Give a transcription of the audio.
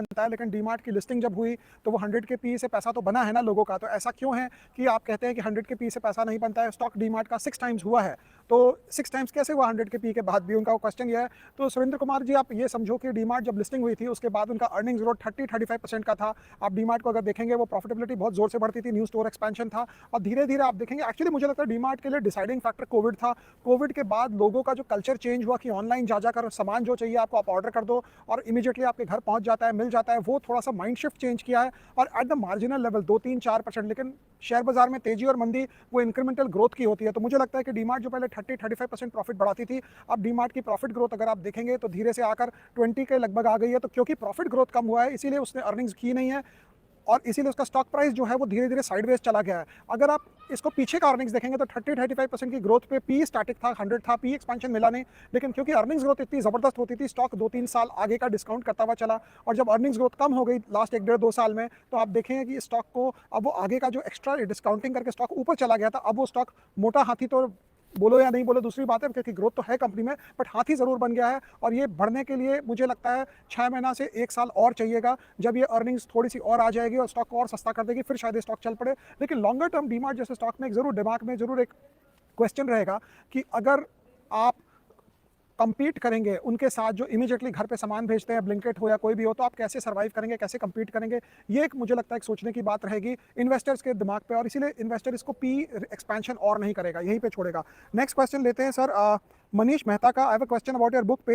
बनता है, लेकिन डीमार्ट की लिस्टिंग जब हुई तो वो 100 के पी से पैसा तो बना है ना लोगों का। तो ऐसा क्यों है कि आप कहते हैं कि 100 के पी से पैसा नहीं बनता है? स्टॉक डीमार्ट का 6 टाइम्स हुआ है, तो 6 टाइम्स कैसे हुआ 100 के पी के बाद भी? उनका क्वेश्चन ये है। तो सुरेंद्र कुमार जी, आप ये समझो कि डीमार्ट जब लिस्टिंग हुई थी उसके बाद उनका अर्निंग्स ग्रोथ 30-35% का था। आप डीमार्ट को अगर देखेंगे वो प्रॉफिटेबिलिटी बहुत जोर से बढ़ती थी, न्यू स्टोर एक्सपेंशन था, और धीरे धीरे आप देखेंगे एक्चुअली मुझे लगता है डीमार्ट के लिए डिसाइडिंग फैक्टर कोविड था। कोविड के बाद लोगों का जो कल्चर चेंज हुआ कि ऑनलाइन जा जाकर सामान जो चाहिए आपको आप ऑर्डर कर दो और इमीडिएटली आपके घर पहुंच जाता है, मिल जाता है, वो थोड़ा सा माइंड शिफ्ट चेंज किया है। और एट द मार्जिनल लेवल 2-3-4%, लेकिन शेयर बाजार में तेजी और मंदी वो इंक्रीमेंटल ग्रोथ की होती है। तो मुझे लगता है कि डीमार्ट जो पहले 30-35% प्रॉफिट बढ़ाती थी, अब डीमार्ट की प्रॉफिट ग्रोथ अगर आप देखेंगे तो धीरे से आकर 20 के लगभग आ गई है। तो क्योंकि प्रॉफिट ग्रोथ कम हुआ है इसीलिए उसने अर्निंग्स की नहीं है, और इसीलिए उसका स्टॉक प्राइस जो है वो धीरे धीरे साइडवेज चला गया है। अगर आप इसको पीछे का अर्निंग्स देखेंगे तो 30-35% की ग्रोथ पे पी स्टैटिक था, 100 था, पी एक्सपेंशन मिला नहीं, लेकिन क्योंकि अर्निंग्स ग्रोथ इतनी जबरदस्त होती थी स्टॉक 2-3 साल आगे का डिस्काउंट करता हुआ चला। और जब अर्निंग्स ग्रोथ कम हो गई लास्ट 1-1.5-2 साल में, तो आप देखेंगे कि स्टॉक को अब वो आगे का जो एक्स्ट्रा डिस्काउंटिंग करके स्टॉक ऊपर चला गया था। अब वो स्टॉक मोटा हाथी तो बोलो या नहीं बोलो दूसरी बात है, क्योंकि ग्रोथ तो है कंपनी में, बट हाथी जरूर बन गया है। और ये बढ़ने के लिए मुझे लगता है 6 महीना से 1 साल और चाहिएगा, जब ये अर्निंग्स थोड़ी सी और आ जाएगी और स्टॉक को और सस्ता कर देगी, फिर शायद ये स्टॉक चल पड़े। लेकिन लॉन्गर टर्म डीमार्ट जैसे स्टॉक में एक जरूर दिमाग में जरूर एक क्वेश्चन रहेगा कि अगर आप कंपीट करेंगे उनके साथ जो इमीडिएटली घर पे सामान भेजते हैं, ब्लिंकिट हो या कोई भी हो, तो आप कैसे सर्वाइव करेंगे, कैसे कंपीट करेंगे? ये एक मुझे लगता है एक सोचने की बात रहेगी इन्वेस्टर्स के दिमाग पे, और इसीलिए इन्वेस्टर इसको पी एक्सपेंशन और नहीं करेगा, यहीं पे छोड़ेगा। नेक्स्ट क्वेश्चन लेते हैं सर, मनीष मेहता का। I have a question about your book.